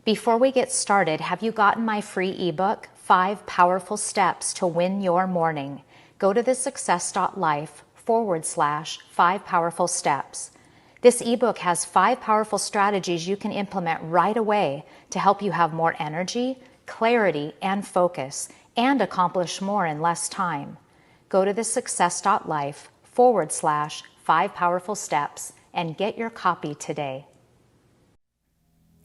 Before we get started, have you gotten my free ebook, 5 Powerful Steps to Win Your Morning? Go to thesuccess.life/5 powerful steps. This ebook has 5 powerful strategies you can implement right away to help you have more energy, clarity, and focus, and accomplish more in less time. Go to thesuccess.life/5 powerful steps and get your copy today.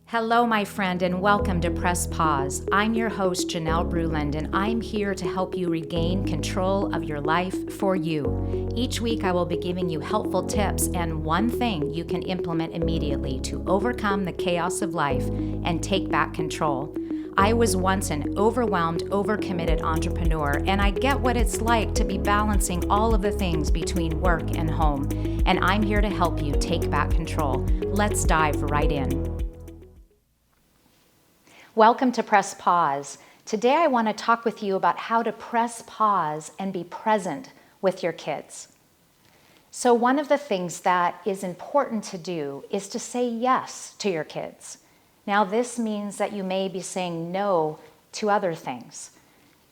Hello, my friend, and welcome to Press Pause. I'm your host, Janelle Bruland, and I'm here to help you regain control of your life for you. Each week, I will be giving you helpful tips and one thing you can implement immediately to overcome the chaos of life and take back control. I was once an overwhelmed, overcommitted entrepreneur, and I get what it's like to be balancing all of the things between work and home. And I'm here to help you take back control. Let's dive right in. Welcome to Press Pause. Today I want to talk with you about how to press pause and be present with your kids. So one of the things that is important to do is to say yes to your kids. Now this means that you may be saying no to other things.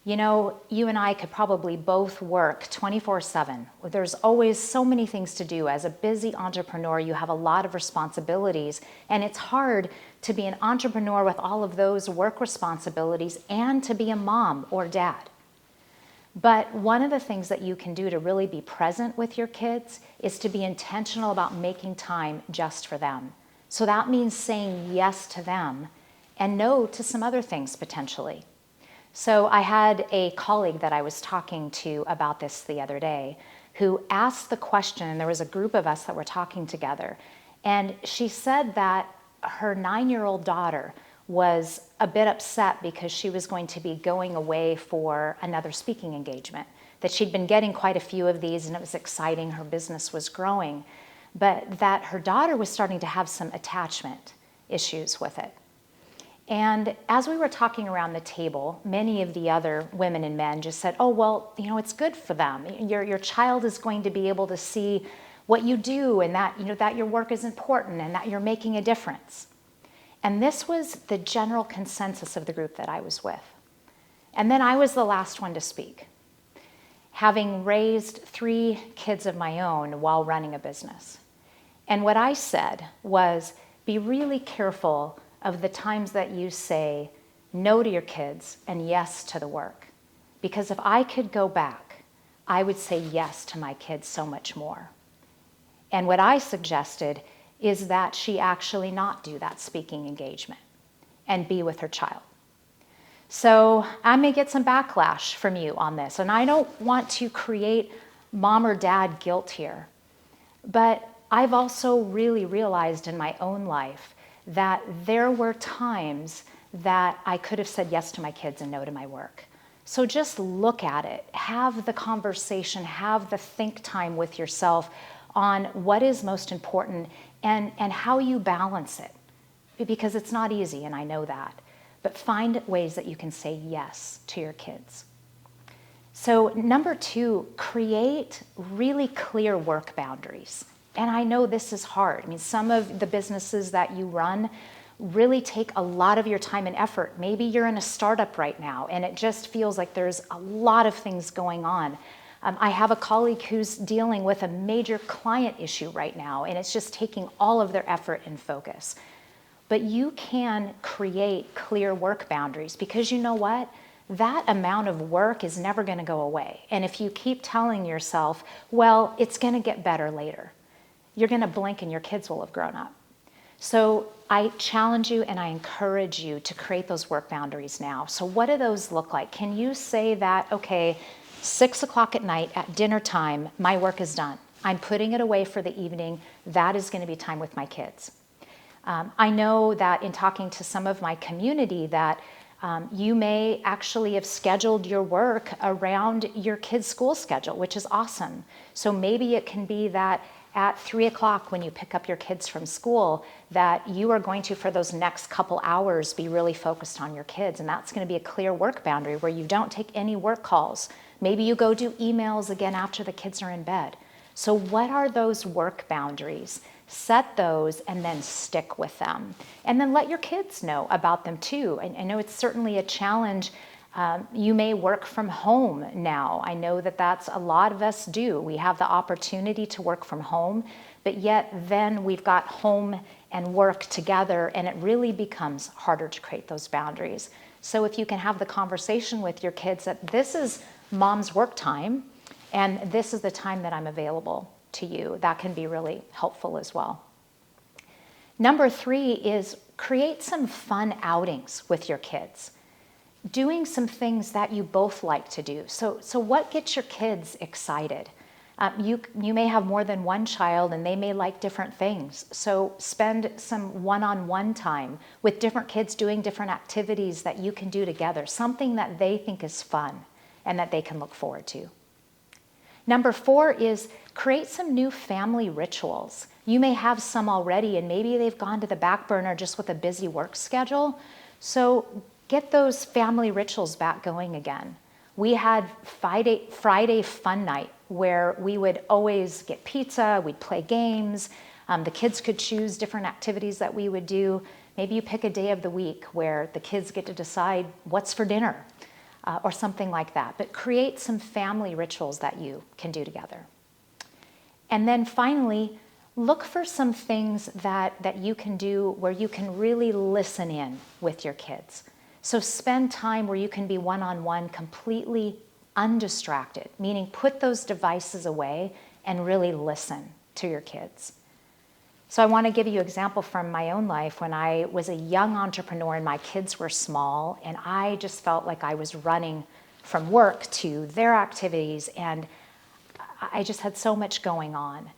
You know, you and I could probably both work 24/7. There's always so many things to do. As a busy entrepreneur, you have a lot of responsibilities, and it's hard to be an entrepreneur with all of those work responsibilities and to be a mom or dad. But one of the things that you can do to really be present with your kids is to be intentional about making time just for them. So that means saying yes to them and no to some other things potentially. So I had a colleague that I was talking to about this the other day who asked the question, and there was a group of us that were talking together, and she said that her 9-year-old daughter was a bit upset because she was going to be going away for another speaking engagement, that she'd been getting quite a few of these and it was exciting, her business was growing, but that her daughter was starting to have some attachment issues with it. And as we were talking around the table, many of the other women and men just said, oh, well, you know, it's good for them. Your child is going to be able to see what you do and that, you know, that your work is important and that you're making a difference. And this was the general consensus of the group that I was with. And then I was the last one to speak, having raised 3 kids of my own while running a business. And what I said was, be really careful of the times that you say no to your kids and yes to the work. Because if I could go back, I would say yes to my kids so much more. And what I suggested is that she actually not do that speaking engagement and be with her child. So I may get some backlash from you on this, and I don't want to create mom or dad guilt here. But I've also really realized in my own life that there were times that I could have said yes to my kids and no to my work. So just look at it, have the conversation, have the think time with yourself on what is most important and how you balance it. Because it's not easy, and I know that. But find ways that you can say yes to your kids. So number 2, create really clear work boundaries. And I know this is hard. I mean, some of the businesses that you run really take a lot of your time and effort. Maybe you're in a startup right now and it just feels like there's a lot of things going on. I have a colleague who's dealing with a major client issue right now, and it's just taking all of their effort and focus. But you can create clear work boundaries because you know what? That amount of work is never going to go away. And if you keep telling yourself, well, it's going to get better later, you're going to blink and your kids will have grown up. So I challenge you and I encourage you to create those work boundaries now. So what do those look like? Can you say that, okay, 6 o'clock at night at dinner time, my work is done. I'm putting it away for the evening. That is going to be time with my kids. I know that in talking to some of my community that you may actually have scheduled your work around your kids' school schedule, which is awesome. So maybe it can be that at 3 o'clock when you pick up your kids from school, that you are going to, for those next couple hours, be really focused on your kids. And that's going to be a clear work boundary where you don't take any work calls. Maybe you go do emails again after the kids are in bed. So what are those work boundaries? Set those and then stick with them. And then let your kids know about them too. I know it's certainly a challenge. You may work from home now. I know that that's a lot of us do. We have the opportunity to work from home, but yet then we've got home and work together, and it really becomes harder to create those boundaries. So if you can have the conversation with your kids that this is mom's work time, and this is the time that I'm available to you, that can be really helpful as well. Number 3 is create some fun outings with your kids. Doing some things that you both like to do. So what gets your kids excited? You may have more than one child and they may like different things. So spend some one-on-one time with different kids doing different activities that you can do together, something that they think is fun and that they can look forward to. Number 4 is create some new family rituals. You may have some already and maybe they've gone to the back burner just with a busy work schedule. So get those family rituals back going again. We had Friday fun night where we would always get pizza, we'd play games, the kids could choose different activities that we would do. Maybe you pick a day of the week where the kids get to decide what's for dinner or something like that. But create some family rituals that you can do together. And then finally, look for some things that you can do where you can really listen in with your kids. So spend time where you can be one-on-one, completely undistracted, meaning put those devices away and really listen to your kids. So I want to give you an example from my own life when I was a young entrepreneur and my kids were small, and I just felt like I was running from work to their activities, and I just had so much going on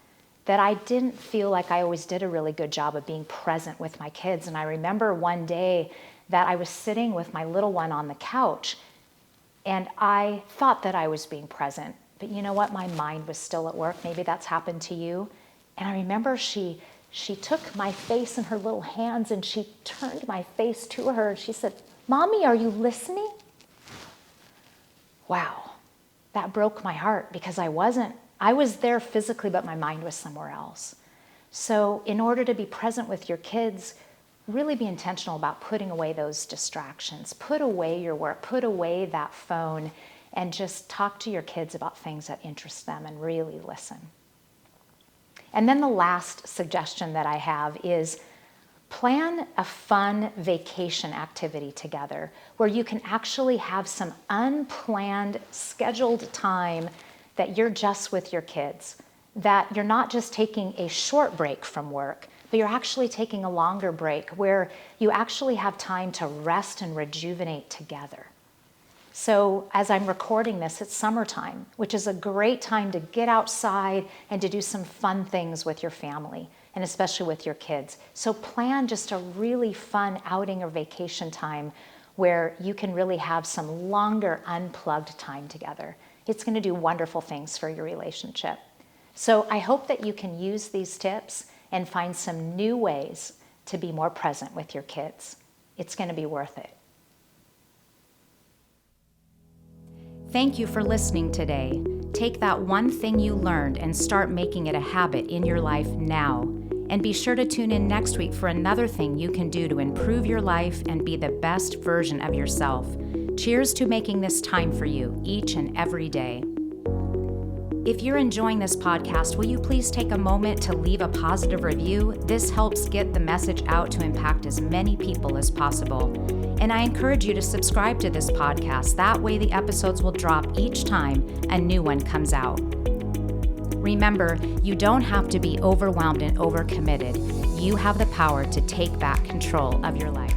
that I didn't feel like I always did a really good job of being present with my kids. And I remember one day that I was sitting with my little one on the couch and I thought that I was being present, but you know what? My mind was still at work. Maybe that's happened to you. And I remember she took my face in her little hands and she turned my face to her and she said, "Mommy, are you listening?" Wow, that broke my heart because I wasn't. I was there physically, but my mind was somewhere else. So in order to be present with your kids, really be intentional about putting away those distractions. Put away your work, put away that phone, and just talk to your kids about things that interest them and really listen. And then the last suggestion that I have is plan a fun vacation activity together where you can actually have some unplanned, scheduled time that you're just with your kids, that you're not just taking a short break from work, but you're actually taking a longer break where you actually have time to rest and rejuvenate together. So as I'm recording this, it's summertime, which is a great time to get outside and to do some fun things with your family, and especially with your kids. So plan just a really fun outing or vacation time where you can really have some longer unplugged time together. It's going to do wonderful things for your relationship. So I hope that you can use these tips and find some new ways to be more present with your kids. It's going to be worth it. Thank you for listening today. Take that one thing you learned and start making it a habit in your life now. And be sure to tune in next week for another thing you can do to improve your life and be the best version of yourself. Cheers to making this time for you each and every day. If you're enjoying this podcast, will you please take a moment to leave a positive review? This helps get the message out to impact as many people as possible. And I encourage you to subscribe to this podcast. That way the episodes will drop each time a new one comes out. Remember, you don't have to be overwhelmed and overcommitted. You have the power to take back control of your life.